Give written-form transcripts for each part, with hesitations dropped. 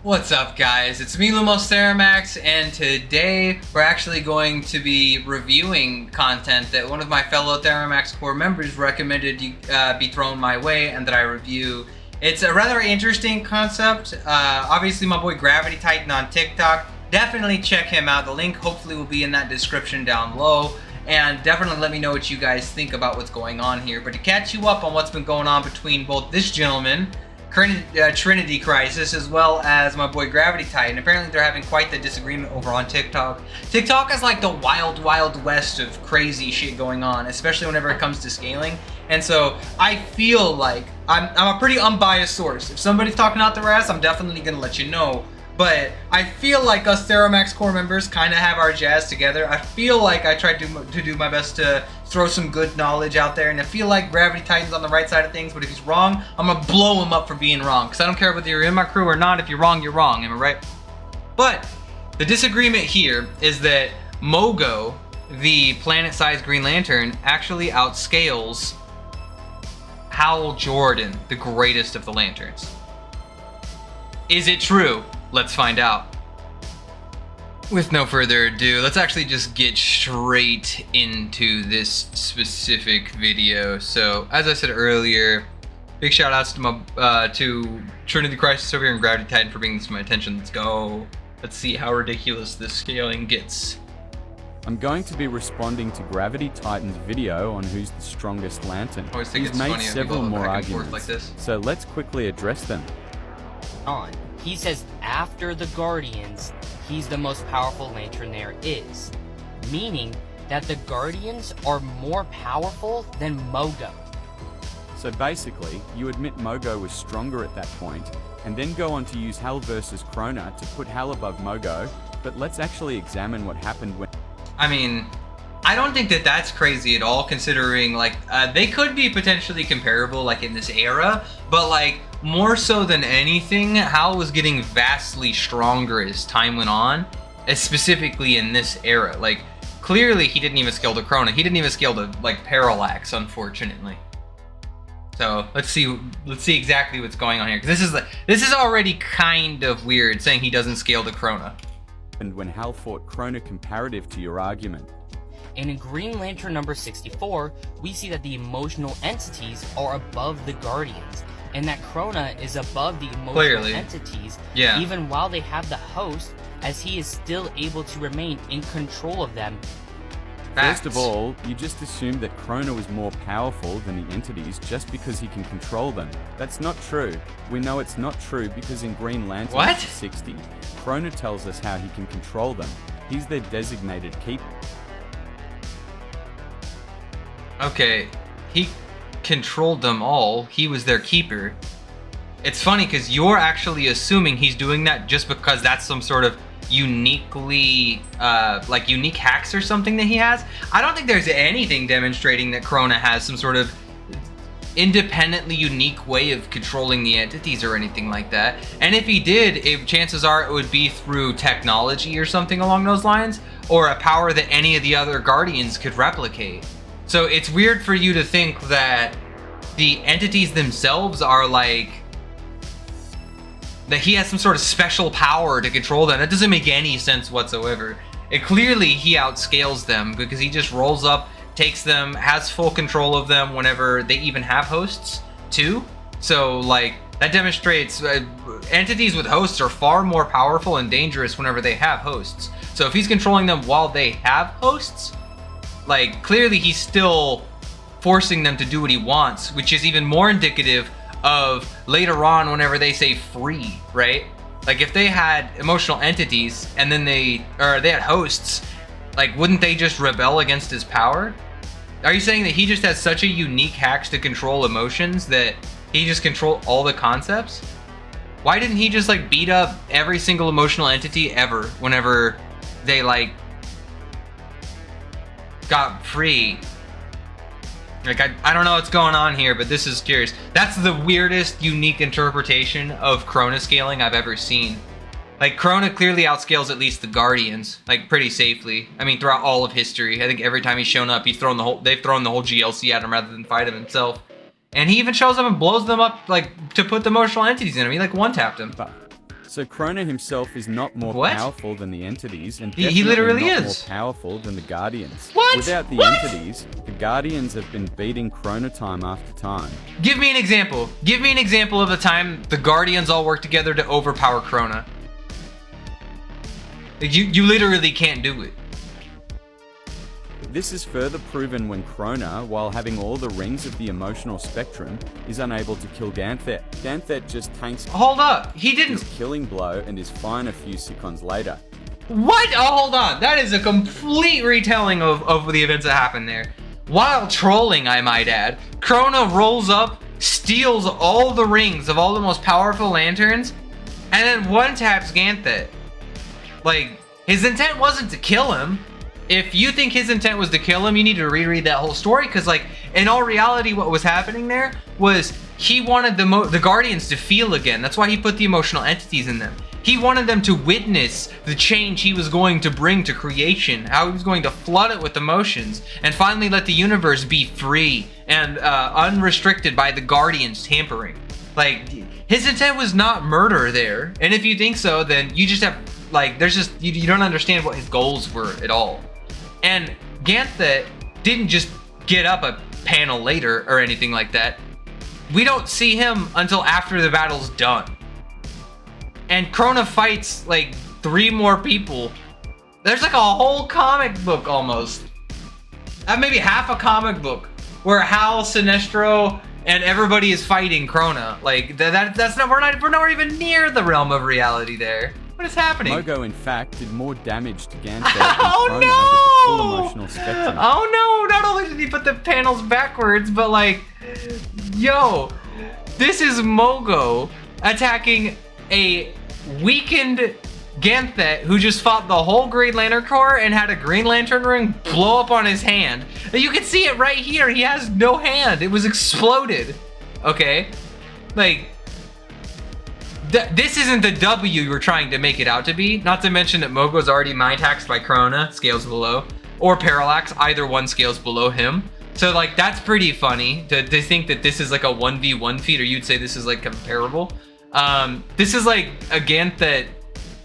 What's up, guys? It's me, Lumos Theromax, and today we're actually going to be reviewing content that one of my fellow Theromax Corps members recommended be thrown my way and that I review. It's a rather interesting concept. Obviously, my boy Gravity Titan on TikTok. Definitely check him out. The link hopefully will be in that description down below. And definitely let me know what you guys think about what's going on here. But to catch you up on what's been going on between both this gentleman, Trinity Crisis, as well as my boy Gravity Titan. Apparently they're having quite the disagreement over on TikTok. TikTok is like the wild west of crazy shit going on, especially whenever it comes to scaling. And so I feel like I'm a pretty unbiased source. If somebody's talking out their ass, I'm definitely gonna let you know. But I feel like us Theromax Corps members kind of have our jazz together. I feel like I tried to do my best to throw some good knowledge out there, and I feel like Gravity Titan's on the right side of things, but if he's wrong, I'm gonna blow him up for being wrong, because I don't care whether you're in my crew or not. If you're wrong, you're wrong, am I right? But the disagreement here is that Mogo, the planet-sized Green Lantern, actually outscales Hal Jordan, the greatest of the Lanterns. Is it true? Let's find out. With no further ado, let's actually just get straight into this specific video. So, as I said earlier, big shout outs to my to Trinity Crisis over here and Gravity Titan for bringing this to my attention. Let's go. Let's see how ridiculous this scaling gets. I'm going to be responding to Gravity Titan's video on who's the strongest lantern. He's made several more arguments, like this. So let's quickly address them. He says after the Guardians, he's the most powerful lantern there is, meaning that the Guardians are more powerful than Mogo. So basically, you admit Mogo was stronger at that point, and then go on to use Hal versus Krona to put Hal above Mogo, but let's actually examine what happened when... I mean, I don't think that that's crazy at all, considering, like, they could be potentially comparable, like, in this era, but, like, more so than anything, Hal was getting vastly stronger as time went on, specifically in this era. Like, clearly he didn't even scale to Krona. He didn't even scale to, like, Parallax, unfortunately. So let's see exactly what's going on here, because this is already kind of weird, saying he doesn't scale to Krona. And when Hal fought Krona comparative to your argument. And in Green Lantern number 64, we see that the emotional entities are above the Guardians, and that Krona is above the emotional entities, even while they have the host, as he is still able to remain in control of them. First of all, you just assumed that Krona was more powerful than the entities just because he can control them. That's not true. We know it's not true because in Green Lantern 60, Krona tells us how he can control them. He's their designated keeper. Okay, he controlled them all. He was their keeper. It's funny because you're actually assuming he's doing that just because that's some sort of uniquely, like unique hacks or something that he has. I don't think there's anything demonstrating that Krona has some sort of independently unique way of controlling the entities or anything like that. And if he did, chances are it would be through technology or something along those lines, or a power that any of the other Guardians could replicate. So it's weird for you to think that the entities themselves are like, that he has some sort of special power to control them. That doesn't make any sense whatsoever. Clearly he outscales them because he just rolls up, takes them, has full control of them whenever they even have hosts too. So like that demonstrates entities with hosts are far more powerful and dangerous whenever they have hosts. So if he's controlling them while they have hosts, like, clearly he's still forcing them to do what he wants, which is even more indicative of later on whenever they say free, right? Like, if they had emotional entities and then they had hosts, like, wouldn't they just rebel against his power? Are you saying that he just has such a unique hacks to control emotions that he just controls all the concepts? Why didn't he just, like, beat up every single emotional entity ever whenever they, like, got free? Like, I don't know what's going on here, but this is curious. That's the weirdest, unique interpretation of Krona scaling I've ever seen. Like, Krona clearly outscales at least the Guardians, like, pretty safely. I mean, throughout all of history. I think every time he's shown up, they've thrown the whole GLC at him rather than fight him himself. And he even shows up and blows them up, like, to put the emotional entities in him. He, like, one-tapped him. So Krona himself is not more powerful than the entities, and he literally not is more powerful than the Guardians. What? Without the entities, the Guardians have been beating Krona time after time. Give me an example. Give me an example of a time the Guardians all work together to overpower Krona. You literally can't do it. This is further proven when Krona, while having all the rings of the emotional spectrum, is unable to kill Ganthet. Ganthet just tanks Hold up, he didn't his killing blow and is fine a few seconds later. What? Oh, hold on. That is a complete retelling of the events that happened there. While trolling, I might add, Krona rolls up, steals all the rings of all the most powerful lanterns, and then one-taps Ganthet. Like, his intent wasn't to kill him. If you think his intent was to kill him, you need to reread that whole story, because, like, in all reality, what was happening there was he wanted the Guardians to feel again. That's why he put the emotional entities in them. He wanted them to witness the change he was going to bring to creation, how he was going to flood it with emotions, and finally let the universe be free and unrestricted by the Guardians tampering. Like, his intent was not murder there. And if you think so, then you just have, like, there's just, you don't understand what his goals were at all. And Ganthet didn't just get up a panel later or anything like that. We don't see him until after the battle's done. And Krona fights like 3 more people. There's like a whole comic book almost. Maybe half a comic book where Hal, Sinestro, and everybody is fighting Krona. Like that's not we're not even near the realm of reality there. What is happening? Mogo, in fact, did more damage to Ganthet than Krona with the full emotional spectrum. Oh no! Not only did he put the panels backwards, but like, yo, this is Mogo attacking a weakened Ganthet who just fought the whole Green Lantern Corps and had a Green Lantern ring blow up on his hand. You can see it right here. He has no hand. It was exploded. Okay? Like, this isn't the W you were trying to make it out to be. Not to mention that Mogo's already mind hacked by Krona, scales below, or Parallax, either one scales below him. So like, that's pretty funny to think that this is like a 1v1 feat, or you'd say this is like comparable. This is like a Ganthet.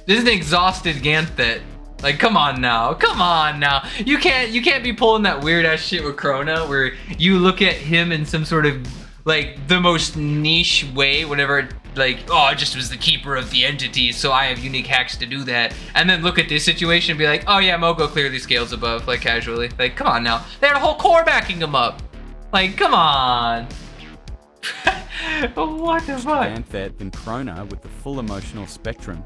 This is an exhausted Ganthet. Like, come on now, come on now. You can't be pulling that weird ass shit with Krona, where you look at him in some sort of like the most niche way, whenever like, oh, I just was the keeper of the entities, so I have unique hacks to do that. And then look at this situation and be like, oh yeah, Mogo clearly scales above, like casually. Like, come on now. They had a whole core backing him up. Like, come on. What the fuck? Ganthet than Krona with the full emotional spectrum.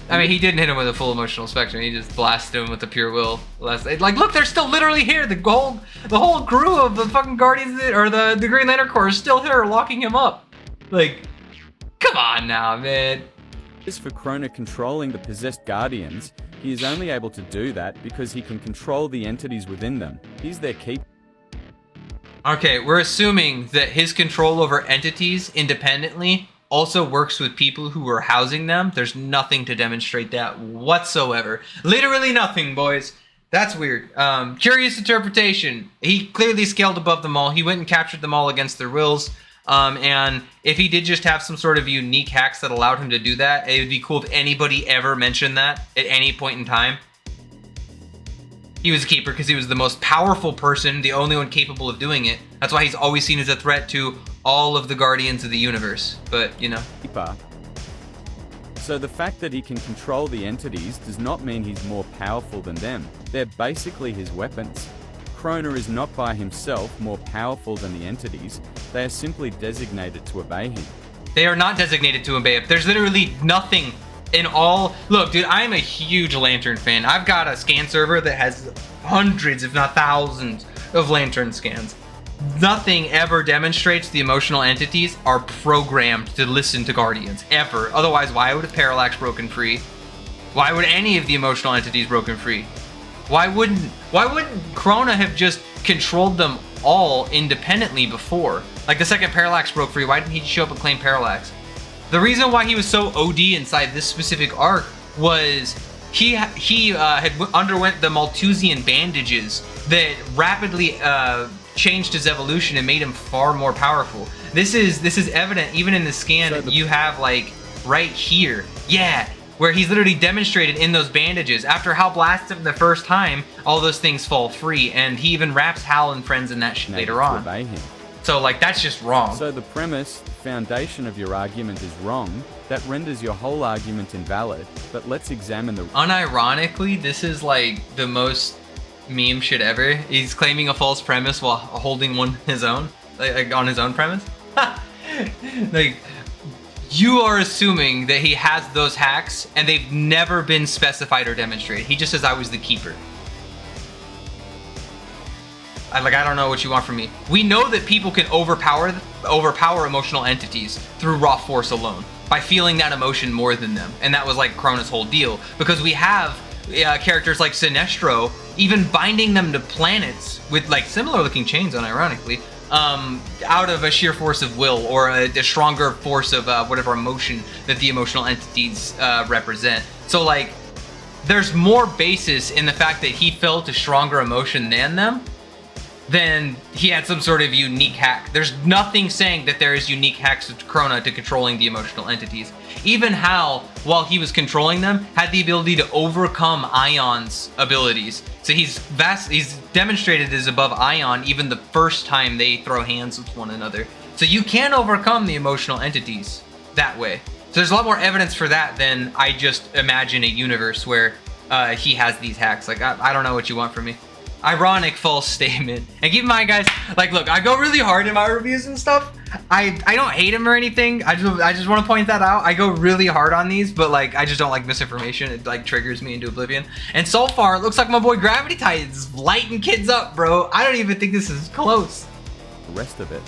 I mean, he didn't hit him with a full emotional spectrum. He just blasted him with the pure will. Like, look, they're still literally here. The whole crew of the fucking Guardians, or the Green Lantern Corps is still here, locking him up. Like, come on now, man. As for Krona controlling the possessed Guardians, he is only able to do that because he can control the entities within them. He's their keeper. Okay, we're assuming that his control over entities independendly also works with people who are housing them. There's nothing to demonstrate that whatsoever. Literally nothing, boys. That's weird. Curious interpretation. He clearly scaled above them all. He went and captured them all against their wills. And if he did just have some sort of unique hacks that allowed him to do that, it would be cool if anybody ever mentioned that at any point in time. He was a keeper because he was the most powerful person, the only one capable of doing it. That's why he's always seen as a threat to all of the Guardians of the universe. But, you know. So the fact that he can control the entities does not mean he's more powerful than them. They're basically his weapons. Krona is not by himself more powerful than the entities. They are simply designated to obey him. They are not designated to obey him. There's literally nothing in all... Look, dude, I'm a huge Lantern fan. I've got a scan server that has hundreds, if not thousands, of Lantern scans. Nothing ever demonstrates the emotional entities are programmed to listen to Guardians, ever. Otherwise, why would Parallax broken free? Why would any of the emotional entities broken free? Why wouldn't Krona have just controlled them all independently before? Like, the second Parallax broke free, why didn't he show up and claim Parallax? The reason why he was so OD inside this specific arc was he had underwent the Malthusian bandages that rapidly changed his evolution and made him far more powerful. This is evident even in the scan. You have like right here. Yeah, where he's literally demonstrated in those bandages. After Hal blasts him the first time, all those things fall free, and he even wraps Hal and friends in that shit later on. Obey him. So, like, that's just wrong. So the premise, foundation of your argument is wrong. That renders your whole argument invalid. But let's examine the... Unironically, this is, like, the most meme shit ever. He's claiming a false premise while holding one his own. Like on his own premise. Like, you are assuming that he has those hacks, and they've never been specified or demonstrated. He just says, I was the keeper. I don't know what you want from me. We know that people can overpower emotional entities through raw force alone, by feeling that emotion more than them. And that was like Krona's whole deal. Because we have characters like Sinestro even binding them to planets with like similar looking chains, unironically, out of a sheer force of will, or a stronger force of whatever emotion that the emotional entities represent. So like, there's more basis in the fact that he felt a stronger emotion than them, then he had some sort of unique hack. There's nothing saying that there is unique hacks to Krona to controlling the emotional entities. Even Hal, while he was controlling them, had the ability to overcome Ion's abilities. So he's demonstrated as above Ion even the first time they throw hands with one another. So you can overcome the emotional entities that way. So there's a lot more evidence for that than I just imagine a universe where he has these hacks. Like, I don't know what you want from me. Ironic false statement. And keep in mind, guys, like, look, I go really hard in my reviews and stuff. I don't hate him or anything. I just want to point that out. I go really hard on these, but like, I just don't like misinformation. It like triggers me into oblivion. And so far, it looks like my boy Gravity Titan's lighting kids up, bro. I don't even think this is close. The rest of it.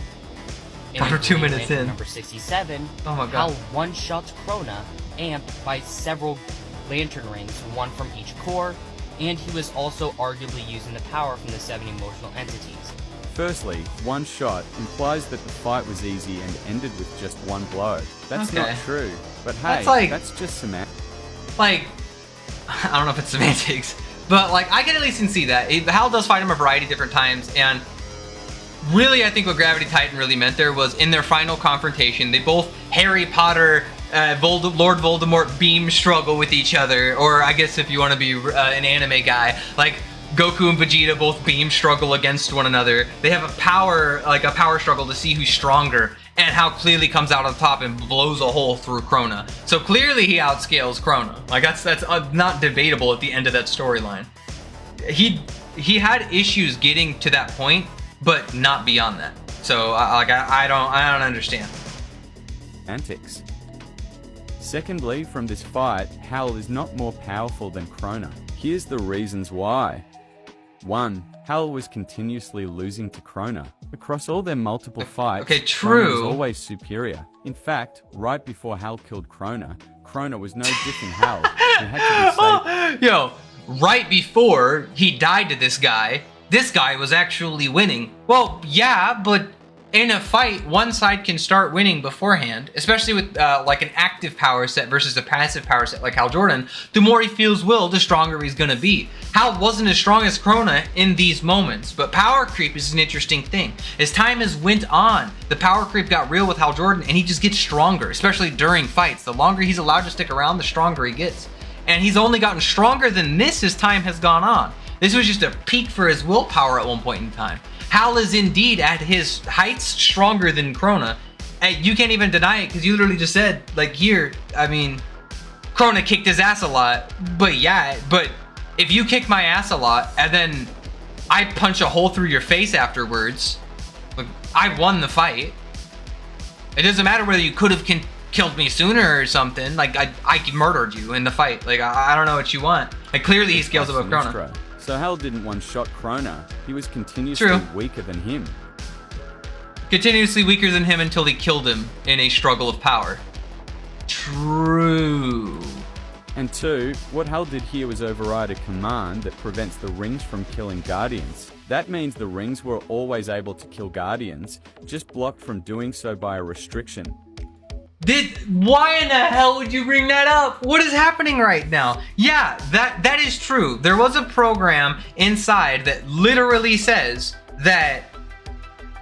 We're 2 minutes in. Number 67. Oh my god. Hal one-shots Krona, amped by several lantern rings, one from each core. And he was also arguably using the power from the 7 emotional entities. Firstly, one shot implies that the fight was easy and ended with just one blow. That's not true. But hey, that's just semantics. Like, I don't know if it's semantics, but like, I can at least see that. Hal does fight him a variety of different times, and really, I think what Gravity Titan really meant there was in their final confrontation, they both Harry Potter, Lord Voldemort beam struggle with each other, or I guess if you want to be an anime guy, like Goku and Vegeta both beam struggle against one another. They have a power struggle to see who's stronger, and Hal clearly comes out on top and blows a hole through Krona. So clearly he outscales Krona. Like that's not debatable at the end of that storyline. He had issues getting to that point, but not beyond that. So I don't understand. Antics. Secondly, from this fight, Hal is not more powerful than Krona. Here's the reasons why. 1. Hal was continuously losing to Krona. Across all their multiple fights, true. Krona was always superior. In fact, right before Hal killed Krona was no different Hal. He had to be saved. Yo, right before he died to this guy was actually winning. Well, yeah, but in a fight, one side can start winning beforehand, especially with like an active power set versus a passive power set like Hal Jordan. The more he feels will, the stronger he's gonna be. Hal wasn't as strong as Krona in these moments, but power creep is an interesting thing. As time has went on, the power creep got real with Hal Jordan, and he just gets stronger, especially during fights. The longer he's allowed to stick around, the stronger he gets. And he's only gotten stronger than this as time has gone on. This was just a peak for his willpower at one point in time. Hal is indeed at his heights stronger than Krona. And you can't even deny it because you literally just said, like here, I mean, Krona kicked his ass a lot. But yeah, but if you kick my ass a lot and then I punch a hole through your face afterwards, like, I won the fight. It doesn't matter whether you could have killed me sooner or something. Like I murdered you in the fight. Like I don't know what you want. Like clearly he scales above Krona. So Hal didn't one-shot Krona. He was continuously weaker than him. Continuously weaker than him until he killed him in a struggle of power. True. And 2, what Hal did here was override a command that prevents the rings from killing Guardians. That means the rings were always able to kill Guardians, just blocked from doing so by a restriction. Why in the hell would you bring that up? What is happening right now? Yeah, that is true. There was a program inside that literally says that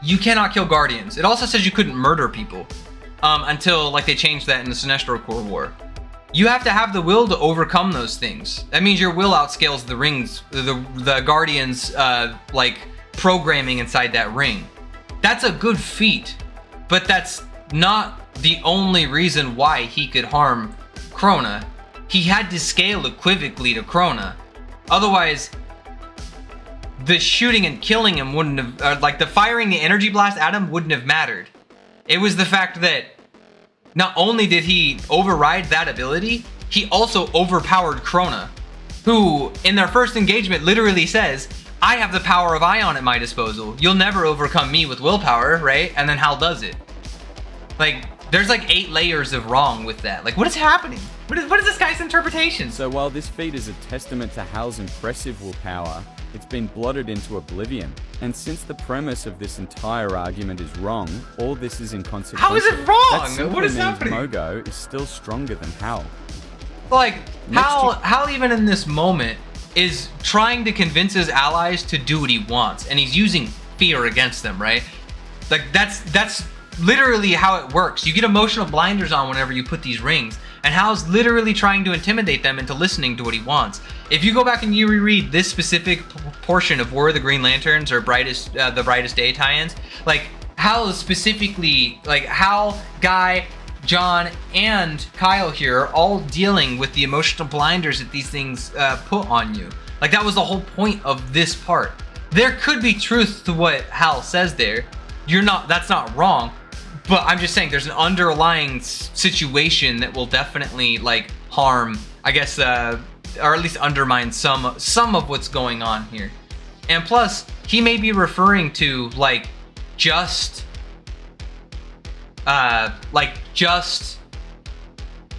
you cannot kill Guardians. It also says you couldn't murder people. until like they changed that in the Sinestro Corps War. You have to have the will to overcome those things. That means your will outscales the rings, the Guardians, like programming inside that ring. That's a good feat, but that's not the only reason why he could harm Krona. He had to scale equivocally to Krona. Otherwise, the shooting and killing him wouldn't have, like the firing the energy blast at him wouldn't have mattered. It was the fact that not only did he override that ability, he also overpowered Krona, who in their first engagement literally says, I have the power of Ion at my disposal. You'll never overcome me with willpower, right? And then Hal does it. Like, there's like 8 layers of wrong with that. Like, what is happening? What is this guy's interpretation? So while this feat is a testament to Hal's impressive willpower, it's been blotted into oblivion. And since the premise of this entire argument is wrong, all this is inconsequential. How is it wrong? What is happening? Mogo is still stronger than Hal. Like, Hal even in this moment is trying to convince his allies to do what he wants, and he's using fear against them, right? Like, that's literally how it works. You get emotional blinders on whenever you put these rings, and Hal's literally trying to intimidate them into listening to what he wants. If you go back and you reread this specific portion of War of the Green Lanterns or the Brightest Day tie-ins, like Hal is specifically, like Hal, Guy, John, and Kyle here are all dealing with the emotional blinders that these things put on you. Like, that was the whole point of this part. There could be truth to what Hal says there. That's not wrong. But I'm just saying there's an underlying situation that will definitely like harm, I guess, or at least undermine some of what's going on here. And plus, he may be referring to like just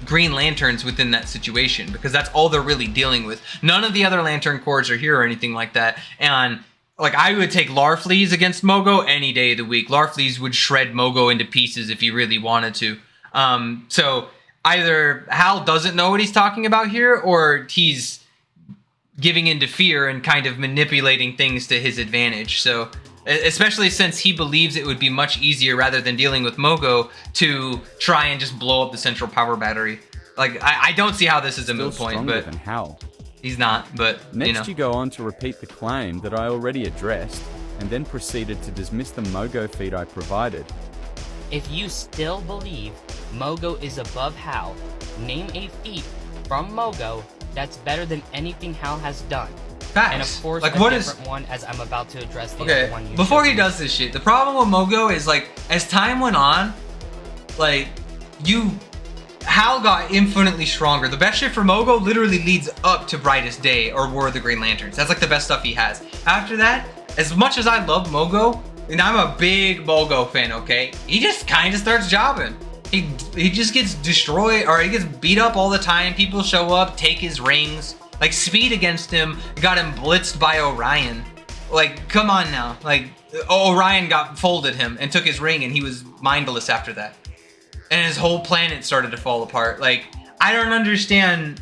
Green Lanterns within that situation, because that's all they're really dealing with. None of the other Lantern Corps are here or anything like that. And like, I would take Larfleeze against Mogo any day of the week. Larfleeze would shred Mogo into pieces if he really wanted to. So either Hal doesn't know what he's talking about here, or he's giving into fear and kind of manipulating things to his advantage. So, especially since he believes it would be much easier, rather than dealing with Mogo, to try and just blow up the central power battery. Like, I don't see how this is a moot point, but than Hal. He's not, but next you go on to repeat the claim that I already addressed, and then proceeded to dismiss the Mogo feat I provided. If you still believe Mogo is above Hal, name a feat from Mogo that's better than anything Hal has done. Facts. And of course, like, a different one, as I'm about to address the other one. Before he does this shit, the problem with Mogo is, like, as time went on, like, Hal got infinitely stronger. The best shit for Mogo literally leads up to Brightest Day or War of the Green Lanterns. That's like the best stuff he has. After that, as much as I love Mogo, and I'm a big Mogo fan, okay? He just kind of starts jobbing. He just gets destroyed, or he gets beat up all the time. People show up, take his rings. Like, Speed against him got him blitzed by Orion. Like, come on now. Like, Orion folded him and took his ring, and he was mindless after that. And his whole planet started to fall apart. Like, I don't understand.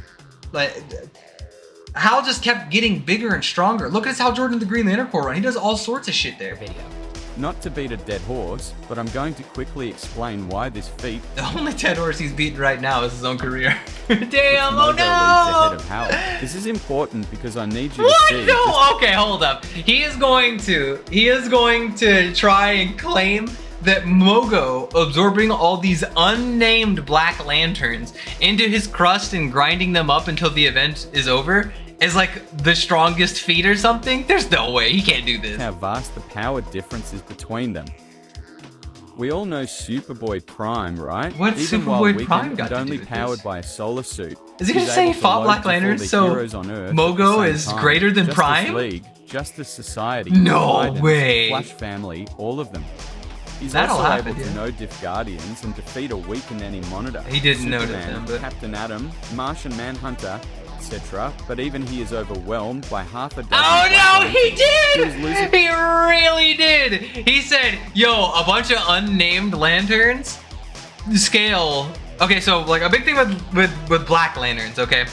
Like, Hal just kept getting bigger and stronger. Look at how Jordan the Green Lantern Corps run. He does all sorts of shit there. Not to beat a dead horse, but I'm going to quickly explain why this feat... The only dead horse he's beaten right now is his own career. Damn, oh no! Leads ahead of Hal. This is important because I need you to see... No! Okay, hold up. He is going to try and claim that Mogo absorbing all these unnamed Black Lanterns into his crust and grinding them up until the event is over is like the strongest feat or something? There's no way. He can't do this. How vast the power difference is between them. We all know Superboy Prime, right? What's Even Superboy Prime got and to only do with powered this? by a solar suit. Is he gonna say he fought Black Lanterns so Mogo is greater than Prime? League, Justice Society, no Titans, way. Flash Family, all of them. He's That'll also happen, able to know Diff Guardians and defeat a weakened any monitor. He didn't Superman, notice them, but... Captain Atom, Martian Manhunter, etc. But even he is overwhelmed by half a dozen... Oh no, he did! He really did! He said, yo, a bunch of unnamed lanterns scale... Okay, so like a big thing with Black Lanterns, okay?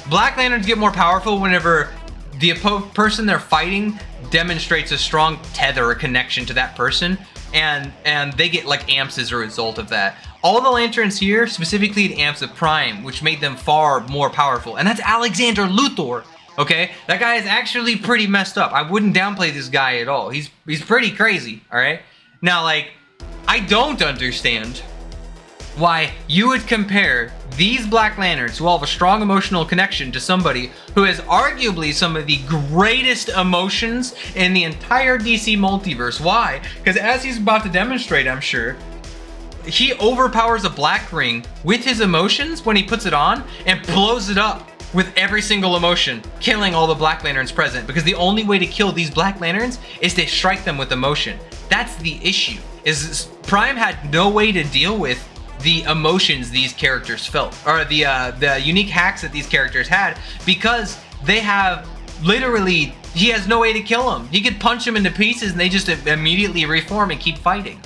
Black Lanterns get more powerful whenever the person they're fighting demonstrates a strong tether or connection to that person, and they get like amps as a result of that. all the lanterns here specifically had amps of Prime, which made them far more powerful. And that's Alexander Luthor. Okay, that guy is actually pretty messed up. I wouldn't downplay this guy at all. He's pretty crazy, all right? Now, like, I don't understand why you would compare these Black Lanterns who all have a strong emotional connection to somebody who has arguably some of the greatest emotions in the entire DC multiverse. Why? Because as he's about to demonstrate, I'm sure, he overpowers a black ring with his emotions when he puts it on and blows it up with every single emotion, killing all the Black Lanterns present, because the only way to kill these Black Lanterns is to strike them with emotion. That's the issue, is Prime had no way to deal with the emotions these characters felt, or the unique hacks that these characters had, because they have literally, he has no way to kill them. He could punch them into pieces and they just immediately reform and keep fighting.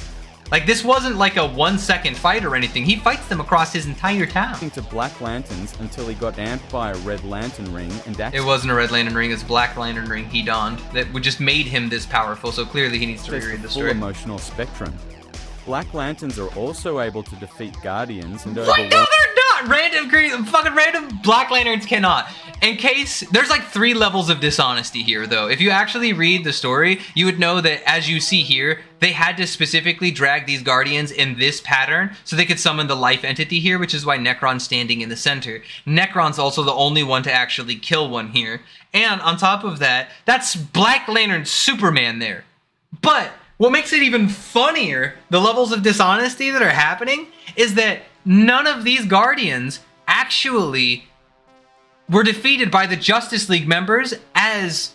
Like, this wasn't like a 1-second fight or anything. He fights them across his entire town. To Black Lanterns until he got amped by a Red Lantern ring, and that's... It wasn't a Red Lantern ring, it's a Black Lantern ring he donned that just made him this powerful, so clearly he needs to reread the story. Full emotional spectrum. Black Lanterns are also able to defeat Guardians and What? No, they're not! Fucking random Black Lanterns cannot. In case, there's like 3 levels of dishonesty here, though. If you actually read the story, you would know that, as you see here, they had to specifically drag these Guardians in this pattern so they could summon the life entity here, which is why Nekron's standing in the center. Nekron's also the only one to actually kill one here. And on top of that, that's Black Lantern Superman there. But what makes it even funnier, the levels of dishonesty that are happening, is that none of these Guardians actually were defeated by the Justice League members as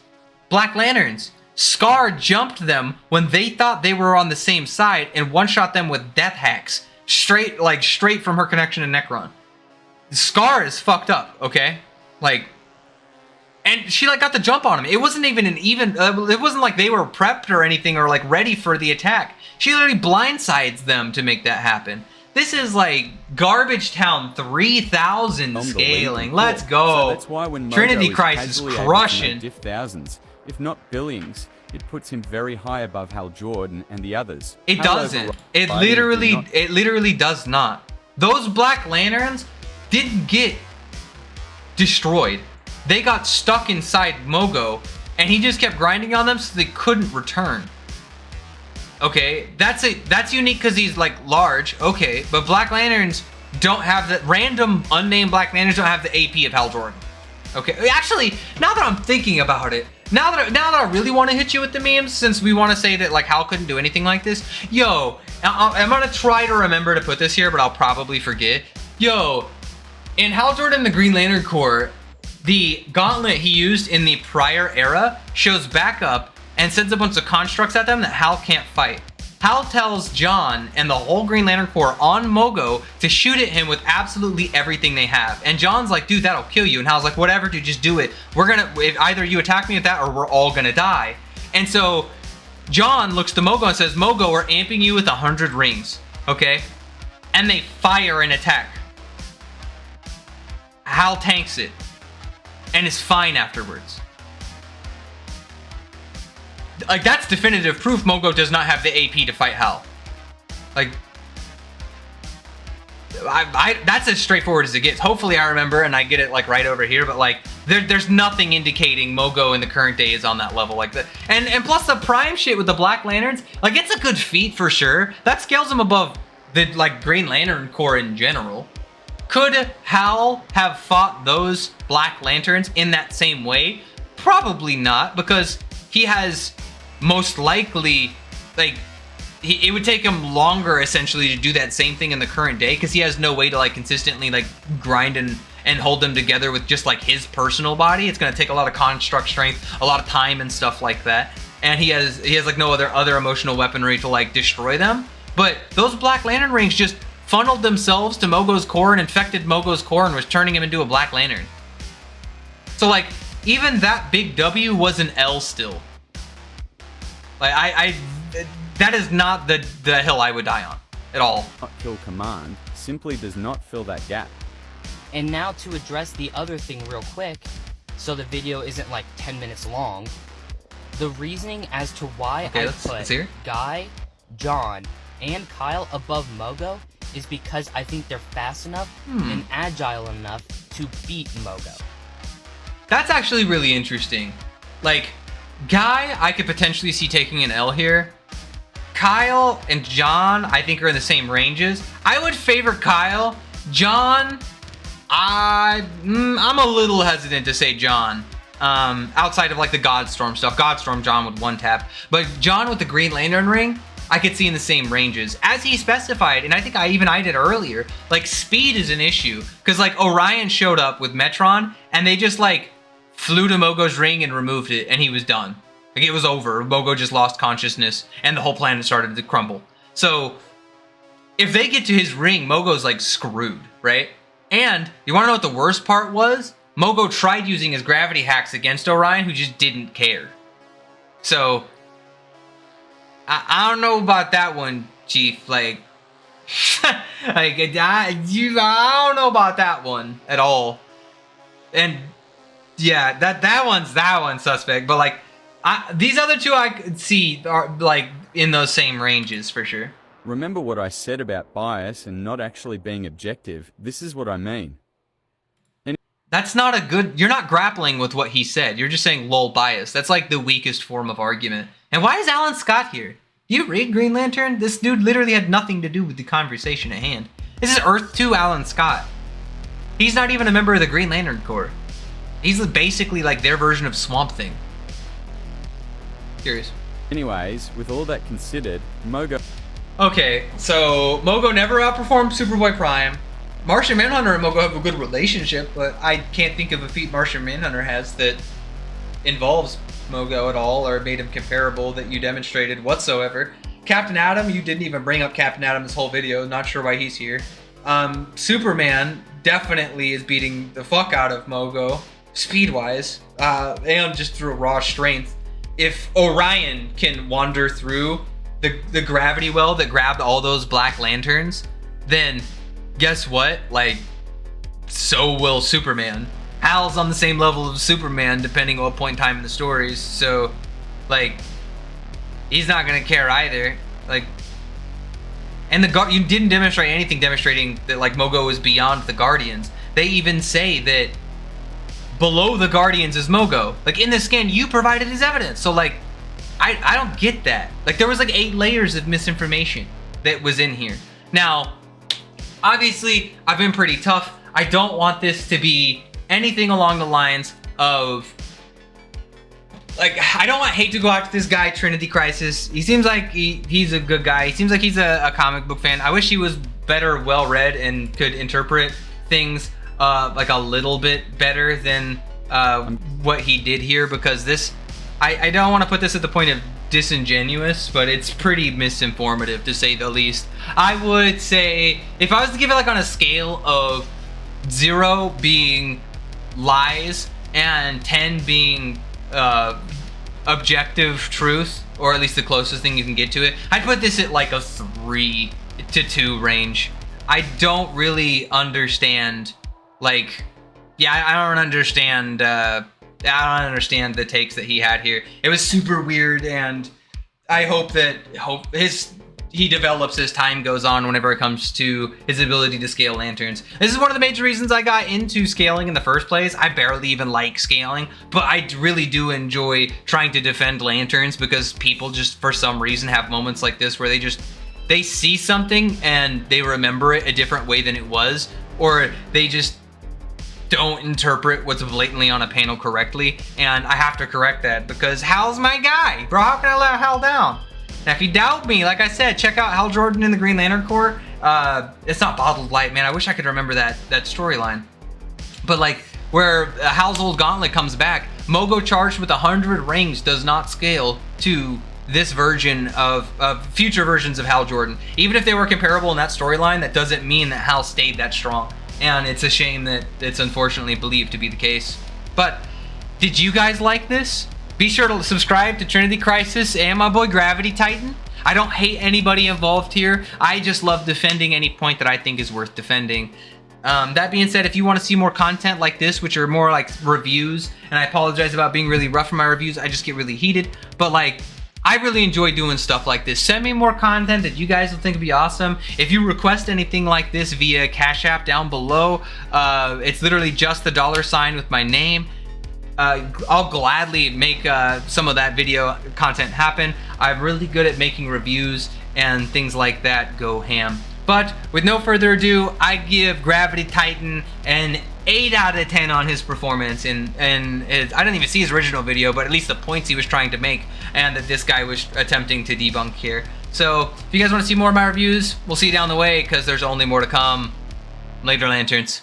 Black Lanterns. Scar jumped them when they thought they were on the same side and one-shot them with death hacks, straight from her connection to Nekron. Scar is fucked up, okay? Like, and she like got the jump on him. It wasn't even it wasn't like they were prepped or anything or like ready for the attack. She literally blindsides them to make that happen. This is like Garbage Town 3000 scaling. Let's go. So that's why when Trinity Christ is crushing. Diff thousands, if not billions, it puts him very high above Hal Jordan and the others. It doesn't. It literally does not. Those Black Lanterns didn't get destroyed. They got stuck inside Mogo, and he just kept grinding on them so they couldn't return. Okay, that's unique because he's like large. Okay, but Black Lanterns don't have the random unnamed Black Lanterns don't have the AP of Hal Jordan. Okay, actually, now that I'm thinking about it, now that I really want to hit you with the memes, since we want to say that like Hal couldn't do anything like this. Yo, I'm gonna try to remember to put this here, but I'll probably forget. Yo, in Hal Jordan the Green Lantern Corps, the gauntlet he used in the prior era shows back up and sends a bunch of constructs at them that Hal can't fight. Hal tells John and the whole Green Lantern Corps on Mogo to shoot at him with absolutely everything they have. And John's like, dude, that'll kill you. And Hal's like, whatever, dude, just do it. Either you attack me with that or we're all gonna die. And so John looks to Mogo and says, Mogo, we're amping you with 100 rings, okay? And they fire an attack. Hal tanks it and is fine afterwards. Like, that's definitive proof Mogo does not have the AP to fight Hal. Like, that's as straightforward as it gets. Hopefully I remember and I get it like right over here, but like there's nothing indicating Mogo in the current day is on that level like that. And plus the Prime shit with the Black Lanterns, like it's a good feat for sure. That scales him above the like Green Lantern Corps in general. Could Hal have fought those Black Lanterns in that same way? Probably not, because he has most likely, like, it would take him longer essentially to do that same thing in the current day, because he has no way to like consistently like grind and hold them together with just like his personal body. It's going to take a lot of construct strength, a lot of time and stuff like that, and he has like no other emotional weaponry to like destroy them. But those Black Lantern rings just funneled themselves to Mogo's core and infected Mogo's core and was turning him into a Black Lantern. So like even that big W was an L still. Like that is not the hill I would die on at all. Not kill command simply does not fill that gap. And now to address the other thing real quick, so the video isn't like 10 minutes long, the reasoning as to why I put Guy, John, and Kyle above Mogo is because I think they're fast enough and agile enough to beat Mogo. That's actually really interesting. Like, Guy, I could potentially see taking an L here. Kyle and John, I think, are in the same ranges. I would favor Kyle. John, I'm a little hesitant to say John. Outside of like the Godstorm stuff. Godstorm, John would one tap. But John with the Green Lantern ring, I could see in the same ranges. As he specified, and I think I did earlier, like speed is an issue. Because like Orion showed up with Metron, and they just like flew to Mogo's ring and removed it, and he was done. Like, it was over. Mogo just lost consciousness, and the whole planet started to crumble. So, if they get to his ring, Mogo's, like, screwed, right? And, you want to know what the worst part was? Mogo tried using his gravity hacks against Orion, who just didn't care. So, I don't know about that one, Chief. Like, I don't know about that one at all. And, yeah, that one's suspect, but, like, these other two I could see are like in those same ranges for sure. Remember what I said about bias and not actually being objective. This is what I mean. That's not a good... You're not grappling with what he said. You're just saying lol bias. That's like the weakest form of argument. And why is Alan Scott here? Do you read Green Lantern? This dude literally had nothing to do with the conversation at hand. This is Earth 2 Alan Scott. He's not even a member of the Green Lantern Corps. He's basically like their version of Swamp Thing. Curious. Anyways, with all that considered, Mogo... Okay, so Mogo never outperformed Superboy Prime. Martian Manhunter and Mogo have a good relationship, but I can't think of a feat Martian Manhunter has that involves Mogo at all or made him comparable that you demonstrated whatsoever. Captain Atom, you didn't even bring up Captain Atom this whole video. Not sure why he's here. Superman definitely is beating the fuck out of Mogo, speed-wise, and just through raw strength. If Orion can wander through the gravity well that grabbed all those black lanterns, then guess what? Like, so will Superman. Hal's on the same level of Superman depending on what point in time in the stories, so like he's not gonna care either. Like, and you didn't demonstrate anything demonstrating that like Mogo is beyond the Guardians. They even say that below the Guardians is Mogo. Like, in the scan, you provided his evidence. So, like, I don't get that. Like, there was, like, 8 layers of misinformation that was in here. Now, obviously, I've been pretty tough. I don't want this to be anything along the lines of... Like, I don't want hate to go after this guy, Trinity Crisis. He seems like he's a good guy. He seems like he's a comic book fan. I wish he was better well-read and could interpret things like a little bit better than what he did here, because this, I don't want to put this at the point of disingenuous, but it's pretty misinformative to say the least. I would say, if I was to give it like on a scale of 0 being lies and 10 being objective truth, or at least the closest thing you can get to it, I'd put this at like a 3 to 2 range. I don't really understand, like, yeah, I don't understand the takes that he had here. It was super weird, and I hope he develops as time goes on whenever it comes to his ability to scale lanterns. This is one of the major reasons I got into scaling in the first place. I barely even like scaling, but I really do enjoy trying to defend lanterns, because people just for some reason have moments like this where they see something and they remember it a different way than it was, or they just don't interpret what's blatantly on a panel correctly, and I have to correct that because Hal's my guy, bro. How can I let Hal down? Now, if you doubt me, like I said, check out Hal Jordan in the Green Lantern Corps. It's not Bottled Light, man. I wish I could remember that storyline. But like, where Hal's old gauntlet comes back, Mogo charged with 100 rings does not scale to this version of future versions of Hal Jordan. Even if they were comparable in that storyline, that doesn't mean that Hal stayed that strong. And it's a shame that it's unfortunately believed to be the case. But did you guys like this? Be sure to subscribe to Trinity Crisis and my boy Gravity Titan. I don't hate anybody involved here. I just love defending any point that I think is worth defending. That being said, if you want to see more content like this, which are more like reviews, and I apologize about being really rough in my reviews, I just get really heated, but like, I really enjoy doing stuff like this. Send me more content that you guys will think would be awesome. If you request anything like this via Cash App down below, it's literally just the $sign with my name. I'll gladly make some of that video content happen. I'm really good at making reviews and things like that go ham. But with no further ado, I give Gravity Titan an 8 out of 10 on his performance, and I didn't even see his original video, but at least the points he was trying to make and that this guy was attempting to debunk here. So if you guys want to see more of my reviews, we'll see you down the way because there's only more to come. Later, Lanterns.